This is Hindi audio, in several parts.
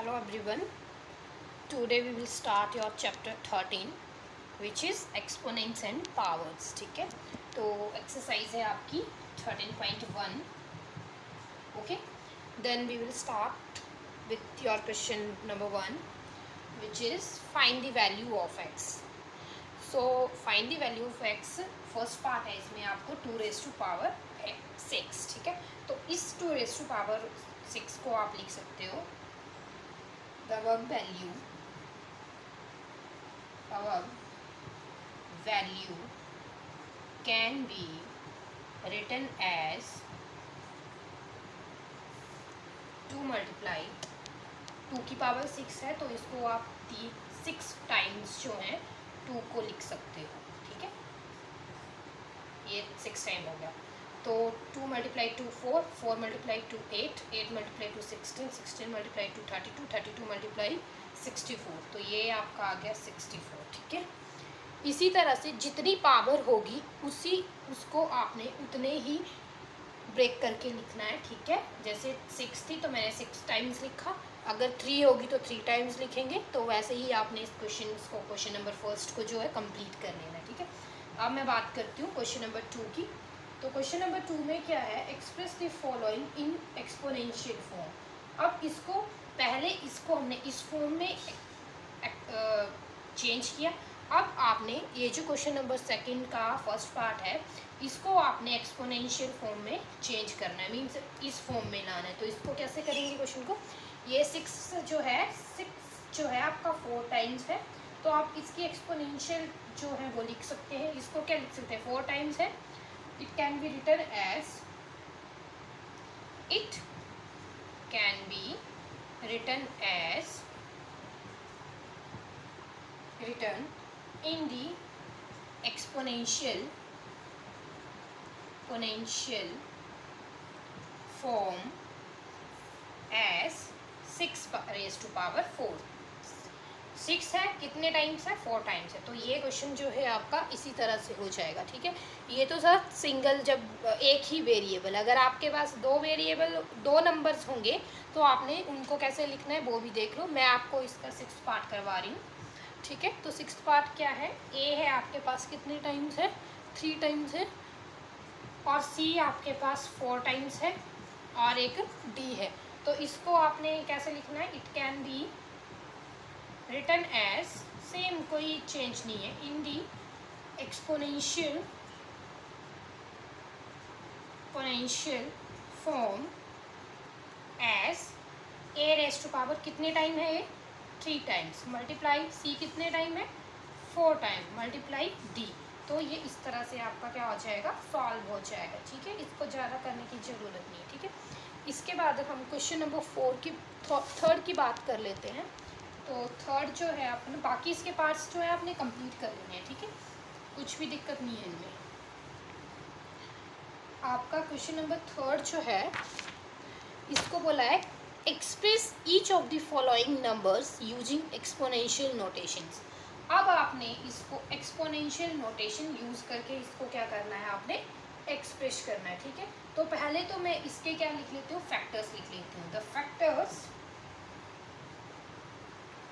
Hello everyone. Today we will start your chapter 13 which is exponents and powers. ठीक है, तो एक्सरसाइज है आपकी 13.1. Okay, then we will start with your question number 1 which is find the value of x. So find the value of x, first part है इसमें आपको 2 raised to power 6. ठीक है, तो इस 2 raised to power 6 को आप लिख सकते हो our value can be written as 2 multiply 2 की पावर 6 है, तो इसको आप 6 टाइम्स जो है 2 को लिख सकते हो. ठीक है, ये 6 टाइम हो गया. तो 2 multiply two 4, 4 multiply two 8, 8 multiply two 16, 16 multiply two 32, 32 multiply 64. तो ये आपका आ गया 64. ठीक है, इसी तरह से जितनी पावर होगी उसको आपने उतने ही ब्रेक करके लिखना है. ठीक है, जैसे 6 थी तो मैंने 6 टाइम्स लिखा, अगर 3 होगी तो 3 टाइम्स लिखेंगे. तो वैसे ही आपने इस क्वेश्चन नंबर फर्स्ट को जो है कंप्लीट कर लेना है. ठीक है, अब मैं बात करती हूँ क्वेश्चन नंबर 2 की. तो क्वेश्चन नंबर 2 में क्या है, express the following in exponential form. अब इसको हमने इस फॉर्म में चेंज किया. अब आपने ये जो क्वेश्चन नंबर 2 का फर्स्ट पार्ट है इसको आपने एक्सपोनेंशियल फॉर्म में चेंज करना है, मीन्स इस फॉर्म में लाना है. तो इसको कैसे करेंगे क्वेश्चन को, ये 6 जो है आपका 4 टाइम्स है, तो आप इसकी एक्सपोनेंशियल जो है वो लिख सकते हैं. इसको क्या लिख सकते हैं, 4 टाइम्स है. It can be written in the exponential form as 6 raised to power 4. 6 है, कितने टाइम्स है, 4 टाइम्स है. तो ये क्वेश्चन जो है आपका इसी तरह से हो जाएगा. ठीक है, ये तो सर सिंगल, जब एक ही वेरिएबल, अगर आपके पास 2 नंबर्स होंगे तो आपने उनको कैसे लिखना है वो भी देख लो. मैं आपको इसका 6th पार्ट करवा रही हूँ. ठीक है, तो 6th पार्ट क्या है, ए है आपके पास कितने टाइम्स है, 3 टाइम्स है, और सी आपके पास 4 टाइम्स है, और एक डी है. तो इसको आपने कैसे लिखना है, it can be written as, same कोई चेंज नहीं है, in the exponential form as a raise to power कितने टाइम है, ये 3 टाइम्स, मल्टीप्लाई सी कितने टाइम है, 4 टाइम, मल्टीप्लाई डी. तो ये इस तरह से आपका क्या हो जाएगा, सॉल्व हो जाएगा. ठीक है, इसको ज़्यादा करने की ज़रूरत नहीं है. ठीक है, इसके बाद हम क्वेश्चन नंबर 4 की थर्ड की बात कर लेते हैं. तो थर्ड जो है आपने, बाकी इसके पार्ट्स जो है आपने कंप्लीट कर लेने हैं. ठीक है, कुछ भी दिक्कत नहीं है इनमें. आपका क्वेश्चन नंबर 3 जो है इसको बोला है express each of the following numbers using exponential notations. अब आपने इसको एक्सपोनेंशियल नोटेशन यूज़ करके इसको क्या करना है, आपने एक्सप्रेस करना है. ठीक है, तो पहले तो मैं इसके क्या लिख लेती हूँ, फैक्टर्स लिख लेती हूँ. The factors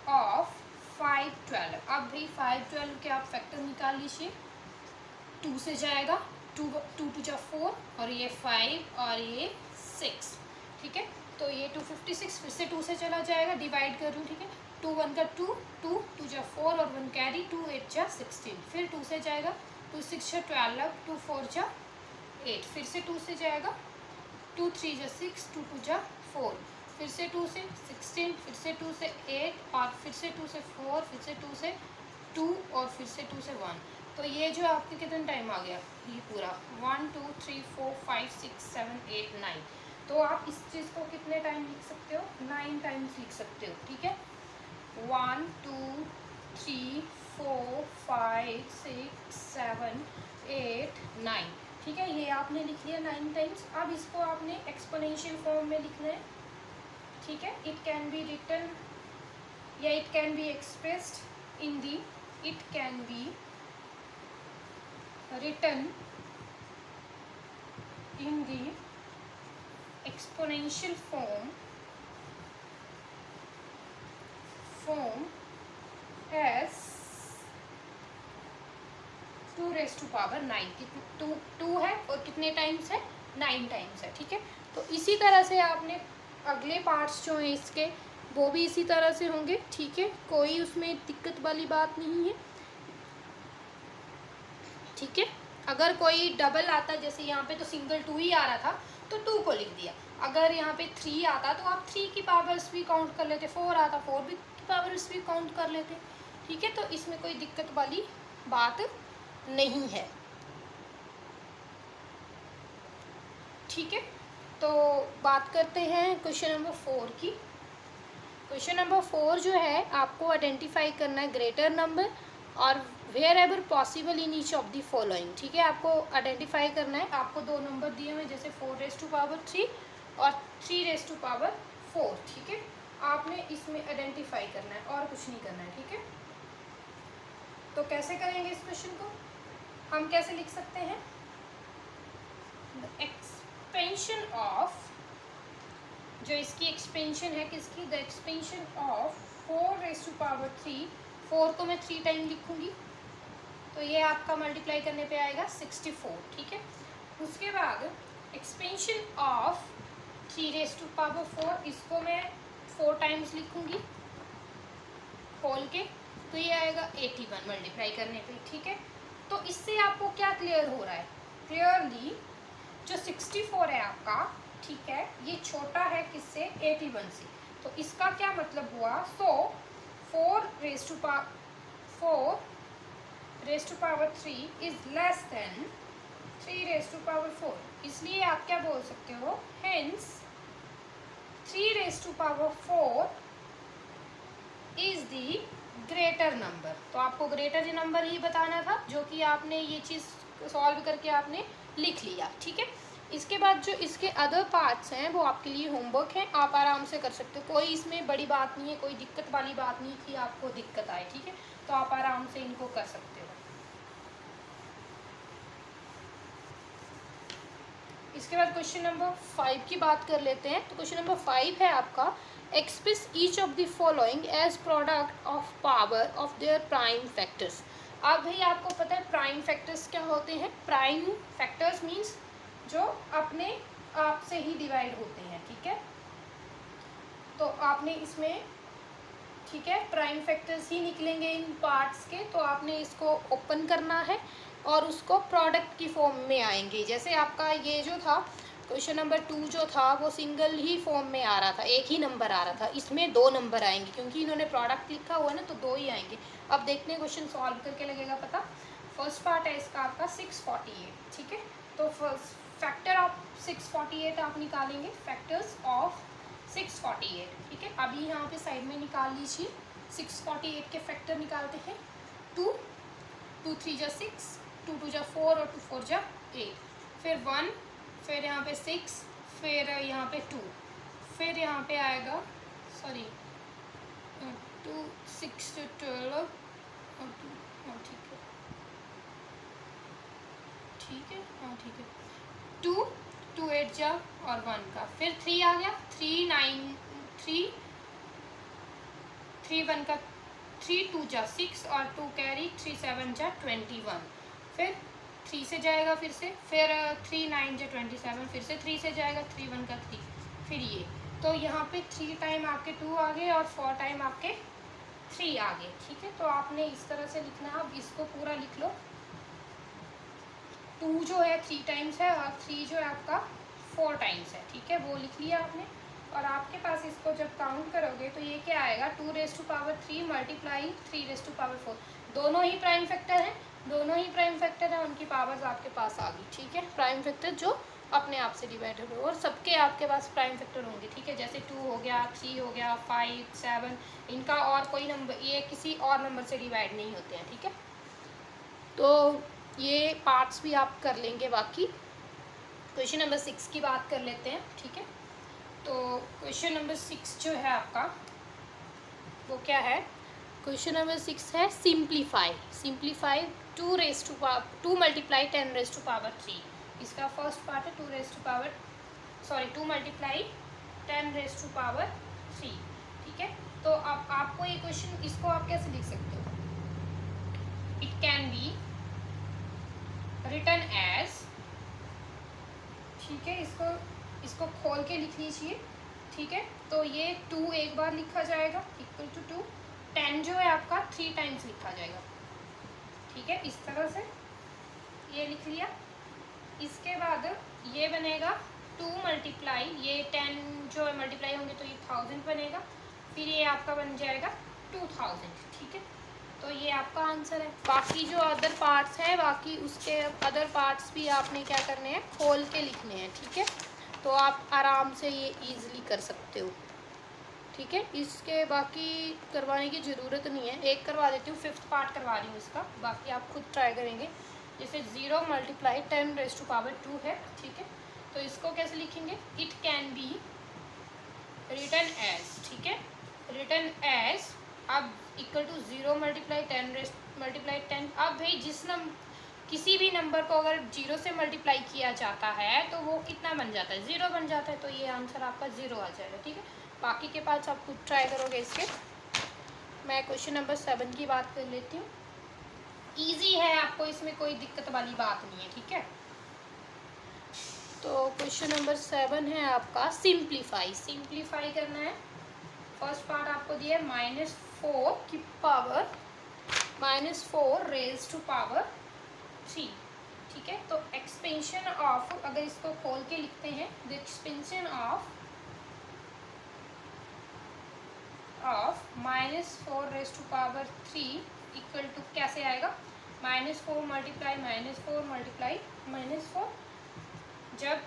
of 5, 12. अब भाई 5, 12 के आप फैक्टर निकाल लीजिए. 2 से जाएगा, 2 टू जा 4, और ये 5 और ये 6. ठीक है, तो ये 256 फिर से 2 से चला जाएगा, डिवाइड कर रही हूँ. ठीक है, 2 1 का 2, 2 जा 4 और 1 कैरी, 2 8 जा 16. फिर 2 से जाएगा, 2 6 जा 12, 2 4 जा 8. फिर से 2 से जाएगा, 2 3 जा 6, 2 2 जा 4. फिर से 2 से 16, फिर से 2 से 8, और फिर से 2 से 4, फिर से 2 से 2, और फिर से 2 से 1. तो ये जो आपके कितना टाइम आ गया, ये पूरा 1 2 3 4 5 6 7 8 9. तो आप इस चीज़ को कितने टाइम लिख सकते हो, 9 टाइम्स लिख सकते हो. ठीक है, 1 2 3 4 5 6 7 8 9. ठीक है, ये आपने लिख लिया 9 टाइम्स. अब इसको आपने एक्सपोनेंशियल फॉर्म में लिखना है. ठीक है, इट कैन बी रिटन या it can be expressed in the, it can be written in the exponential form form as 2 raise to power 9। Two है और कितने टाइम्स है, 9 टाइम्स है, ठीक है। तो इसी तरह से आपने अगले पार्ट्स जो हैं इसके वो भी इसी तरह से होंगे, ठीक है, कोई उसमें दिक्कत वाली बात नहीं है, ठीक है। अगर कोई डबल आता, जैसे यहाँ पे तो सिंगल 2 ही आ रहा था तो 2 को लिख दिया, अगर यहाँ पे 3 आता तो आप 3 की पावर्स भी काउंट कर लेते, 4 आता 4 भी की पावर्स भी काउंट कर लेते, ठीक है। तो इसमें कोई दिक्कत वाली बात नहीं है, ठीक है। तो बात करते हैं क्वेश्चन नंबर 4 की। क्वेश्चन नंबर 4 जो है आपको आइडेंटिफाई करना है ग्रेटर नंबर और wherever possible in each of the following, ठीक है। आपको आइडेंटिफाई करना है, आपको 2 नंबर दिए हुए जैसे 4 रेज़ टू पावर 3 और 3 रेज़ टू पावर 4, ठीक है। आपने इसमें आइडेंटिफाई करना है और कुछ नहीं करना है, ठीक है। तो कैसे करेंगे इस क्वेश्चन को, हम कैसे लिख सकते हैं, एक्सपेंशन ऑफ, जो इसकी एक्सपेंशन है किसकी, the expansion of 4 raise to power 3, 4 को मैं 3 टाइम लिखूंगी तो ये आपका मल्टीप्लाई करने पे आएगा 64, ठीक है। उसके बाद expansion of 3 raise to power 4, इसको मैं 4 टाइम्स लिखूंगी खोल के, तो ये आएगा 81 मल्टीप्लाई करने पे, ठीक है। तो इससे आपको क्या क्लियर हो रहा है, क्लियरली जो 64 है आपका, ठीक है, ये छोटा है किससे, 81 से, तो इसका क्या मतलब हुआ, so 4 raise to power 3 is less than 3 raise to power 4, इसलिए आप क्या बोल सकते हो, hence 3 raise to power 4 is the greater number. तो आपको ग्रेटर नंबर ही बताना था, जो कि आपने ये चीज़ सॉल्व करके आपने लिख लिया, ठीक है। इसके बाद जो इसके अदर पार्ट्स हैं वो आपके लिए होमवर्क है, आप आराम से कर सकते हो, कोई इसमें बड़ी बात नहीं है, कोई दिक्कत वाली बात नहीं कि आपको दिक्कत आए, ठीक है। तो आप आराम से इनको कर सकते हो। इसके बाद क्वेश्चन नंबर 5 की बात कर लेते हैं। तो क्वेश्चन नंबर 5 है आपका, express each of the following as product of power of their prime factors. अब भाई आपको पता है प्राइम फैक्टर्स क्या होते हैं, प्राइम फैक्टर्स मीन्स जो अपने आप से ही डिवाइड होते हैं, ठीक है। तो आपने इसमें, ठीक है, प्राइम फैक्टर्स ही निकलेंगे इन पार्ट्स के, तो आपने इसको ओपन करना है और उसको प्रोडक्ट की फॉर्म में आएंगे। जैसे आपका ये जो था क्वेश्चन नंबर 2 जो था वो सिंगल ही फॉर्म में आ रहा था, एक ही नंबर आ रहा था, इसमें 2 नंबर आएंगे क्योंकि इन्होंने प्रोडक्ट लिखा हुआ है ना, तो 2 ही आएंगे। अब देखते हैं क्वेश्चन सॉल्व करके लगेगा पता। फर्स्ट पार्ट है इसका आपका 648, ठीक है। तो फर्स्ट फैक्टर ऑफ 648 आप निकालेंगे, फैक्टर्स ऑफ 648, ठीक है। अभी यहाँ पे साइड में निकाल लीजिए, 648 के फैक्टर निकालते हैं, 2 3 जा 6, 2 जा 4 और 2 4 जा 8, फिर 1, फिर यहाँ पे 6, फिर यहाँ पे 2, फिर यहाँ पे आएगा, सॉरी 2 6 12 और 2, हाँ ठीक है, ठीक है, हाँ ठीक है, 2 2 8 जा और 1 का, फिर 3 आ गया, 3 9 3 3 1 का 3 2 जा 6 और 2 कैरी 3 7 जा 21, फिर 3 से जाएगा फिर से, फिर 3 9 जा 27, फिर से 3 से जाएगा, 3 1 का 3, फिर ये, तो यहाँ पे 3 टाइम आपके 2 आ गए और 4 टाइम आपके 3 आ गए, ठीक है। तो आपने इस तरह से लिखना है, अब इसको पूरा लिख लो, 2 जो है 3 टाइम्स है और 3 जो है आपका 4 टाइम्स है, ठीक है, वो लिख लिया आपने। और आपके पास इसको जब काउंट करोगे तो ये क्या आएगा, 2 raise to power 3 multiply 3 raise to power 4, दोनों ही प्राइम फैक्टर हैं, दोनों ही प्राइम फैक्टर हैं, उनकी पावर्स आपके पास आ गई, ठीक है। प्राइम फैक्टर जो अपने आप से डिवाइड हो और सबके आपके पास प्राइम फैक्टर होंगे, ठीक है। जैसे 2 हो गया, 3 हो गया, 5 7, इनका और कोई नंबर, ये किसी और नंबर से डिवाइड नहीं होते हैं, ठीक है। तो ये पार्ट्स भी आप कर लेंगे। बाकी क्वेश्चन नंबर 6 की बात कर लेते हैं, ठीक है। तो क्वेश्चन नंबर 6 जो है आपका वो क्या है, क्वेश्चन नंबर 6 है simplify 2 raise to power 2 multiply 10 raise to power 3, इसका फर्स्ट पार्ट है 2 raise to power 2 multiply 10 raise to power 3, ठीक है। तो अब आपको ये क्वेश्चन, इसको आप कैसे लिख सकते हो? It can be written as, ठीक है, इसको खोल के लिख लीजिए, ठीक है। तो ये 2 एक बार लिखा जाएगा इक्वल टू 2, 10 जो है आपका 3 टाइम्स लिखा जाएगा, ठीक है, इस तरह से ये लिख लिया। इसके बाद ये बनेगा 2 मल्टीप्लाई, ये 10 जो है मल्टीप्लाई होंगे तो ये 1000 बनेगा, फिर ये आपका बन जाएगा 2000, ठीक है। तो ये आपका आंसर है। बाकी जो अदर पार्ट्स हैं, बाकी उसके अदर पार्ट्स भी आपने क्या करने हैं, खोल के लिखने हैं, ठीक है। तो आप आराम से ये इजीली कर सकते हो, ठीक है। इसके बाकी करवाने की ज़रूरत नहीं है, एक करवा देती हूँ, 5th पार्ट करवा रही हूँ इसका, बाकी आप खुद ट्राई करेंगे। जैसे 0 मल्टीप्लाई 10⁻² है, ठीक है। तो इसको कैसे लिखेंगे? It can be written as, ठीक है, रिटन एज, अब इक्वल टू 0 मल्टीप्लाई 10 अब भाई किसी भी नंबर को अगर 0 से मल्टीप्लाई किया जाता है तो वो कितना बन जाता है? 0 बन जाता है, तो ये आंसर आपका 0 आ जाएगा, ठीक है। बाकी के पास आप खुद ट्राई करोगे इसके। मैं क्वेश्चन नंबर 7 की बात कर लेती हूँ। ईजी है, आपको इसमें कोई दिक्कत वाली बात नहीं है, ठीक है। तो क्वेश्चन नंबर 7 है आपका सिंप्लीफाई करना है। फर्स्ट पार्ट आपको दिया है -4 की पावर -4 रेज टू पावर 3, ठीक है। तो एक्सपेंशन ऑफ, अगर इसको खोल के लिखते हैं, the expansion of -4 raise to power 3 equal to कैसे आएगा? -4 मल्टीप्लाई -4 मल्टीप्लाई -4, जब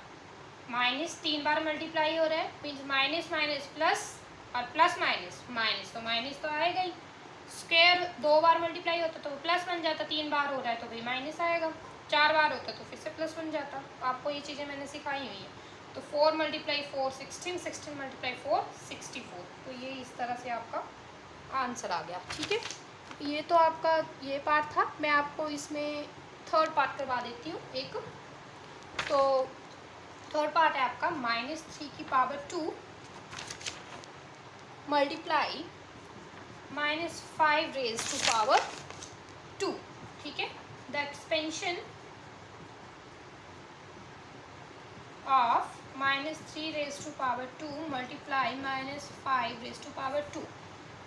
माइनस 3 बार मल्टीप्लाई हो रहा है मीन्स माइनस माइनस प्लस और प्लस माइनस माइनस, तो माइनस तो आएगा ही। स्क्वायर 2 बार मल्टीप्लाई होता तो प्लस बन जाता, 3 बार हो रहा है तो भाई माइनस आएगा, 4 बार होता तो फिर से प्लस बन जाता। आपको ये चीज़ें मैंने सिखाई हुई हैं। तो 4 मल्टीप्लाई 4 16, 16 मल्टीप्लाई 4 64, तो ये इस तरह से आपका आंसर आ गया, ठीक है। ये तो आपका ये पार्ट था। मैं आपको इसमें थर्ड पार्ट करवा देती हूँ एक। तो थर्ड पार्ट है आपका -3 की power 2 multiply -5 raise to power 2, ठीक है। The expansion of -3 raise to power 2 multiply -5 raise to power 2,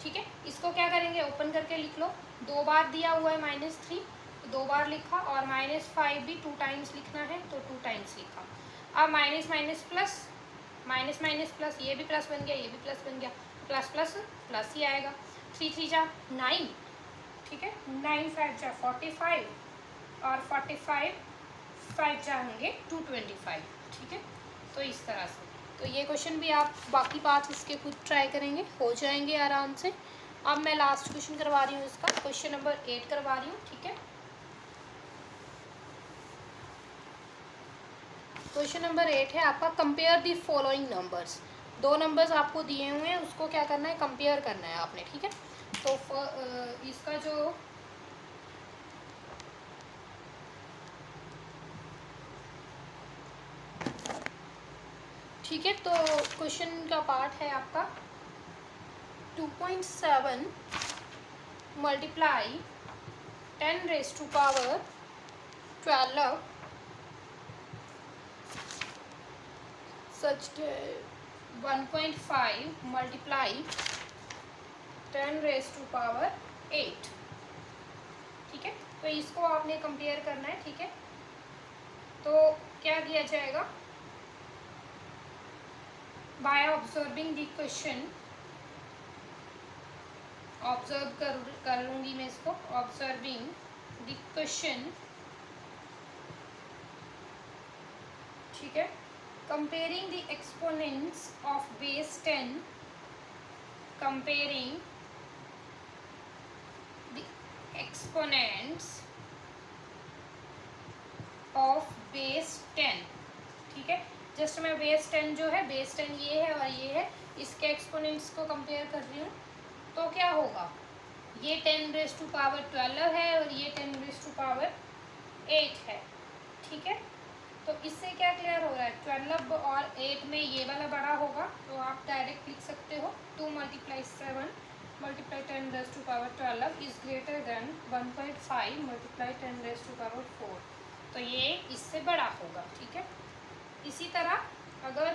ठीक है। इसको क्या करेंगे, ओपन करके लिख लो। 2 बार दिया हुआ है -3, तो 2 बार लिखा, और -5 भी 2 टाइम्स लिखना है तो 2 टाइम्स लिखा। अब minus minus plus, minus minus plus, ये भी प्लस बन गया, ये भी प्लस बन गया, प्लस प्लस प्लस ही आएगा। 3 3 जा 9, ठीक है, 9 5 जा 45, और 45 5 जा होंगे 225, ठीक है। तो इस तरह से, तो ये क्वेश्चन भी आप बाकी पार्ट्स इसके खुद ट्राई करेंगे, हो जाएंगे आराम से। अब मैं लास्ट क्वेश्चन करवा रही हूँ इसका, क्वेश्चन नंबर 8 करवा रही हूँ, ठीक है। क्वेश्चन नंबर 8 है आपका, compare the following numbers. 2 numbers आपको दिए हुए हैं, उसको क्या करना है, कंपेयर करना है आपने, ठीक है। तो इसका जो ठीक है, तो क्वेश्चन का पार्ट है आपका 2.7 multiply 10 raise to power 12 such 1.5 multiply 10 raise to power 8, ठीक है। तो इसको आपने कंपेयर करना है, ठीक है। तो क्या किया जाएगा, by observing the question, observe कर लूँगी मैं इसको, ऑब्जर्विंग द क्वेश्चन, ठीक है। Comparing the exponents of base 10, comparing the exponents of base 10, ठीक है। जस्ट मैं बेस 10 जो है, बेस 10 ये है और ये है, इसके एक्सपोनेंट्स को कंपेयर कर रही हूँ। तो क्या होगा, ये 10 रेज टू पावर 12 है और ये 10 रेज टू पावर 8 है, ठीक है। तो इससे क्या क्लियर हो रहा है, 12 और 8 में ये वाला बड़ा होगा, तो आप डायरेक्ट लिख सकते हो 2 × 7 × 10⁻12 इज ग्रेटर देन 1.5 × 10⁻4। तो ये इससे बड़ा होगा, ठीक है। इसी तरह अगर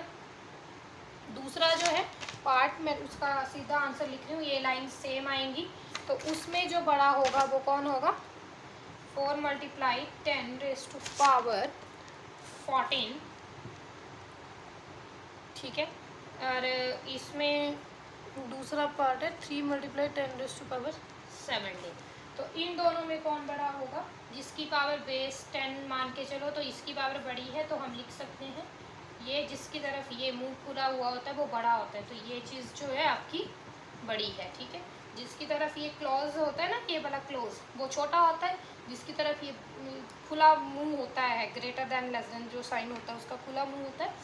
दूसरा जो है पार्ट में उसका सीधा आंसर लिख रही हूँ, ये लाइन सेम आएंगी, तो उसमें जो बड़ा होगा वो कौन होगा, 4 × 10⁻14, ठीक है। और इसमें दूसरा पार्ट है 3 × 10⁻17। तो इन दोनों में कौन बड़ा होगा, जिसकी पावर बेस 10 मान के चलो, तो इसकी पावर बड़ी है, तो हम लिख सकते हैं ये जिसकी तरफ ये मुंह खुला हुआ होता है वो बड़ा होता है, तो ये चीज़ जो है आपकी बड़ी है, ठीक है। जिसकी तरफ ये क्लोज होता है ना, ये वाला क्लोज, वो छोटा होता है, जिसकी तरफ ये खुला मुंह होता है, ग्रेटर देन लेस देन जो साइन होता है उसका खुला मुंह होता है,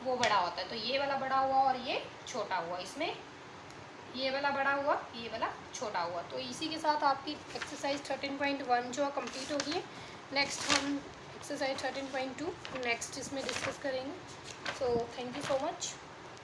वो बड़ा होता है। तो ये वाला बड़ा हुआ और ये छोटा हुआ, इसमें ये वाला बड़ा हुआ, ये वाला छोटा हुआ। तो इसी के साथ आपकी एक्सरसाइज 13.1 जो कंप्लीट होगी है। नेक्स्ट हम एक्सरसाइज 13.2 नेक्स्ट इसमें डिस्कस करेंगे। So thank you so much.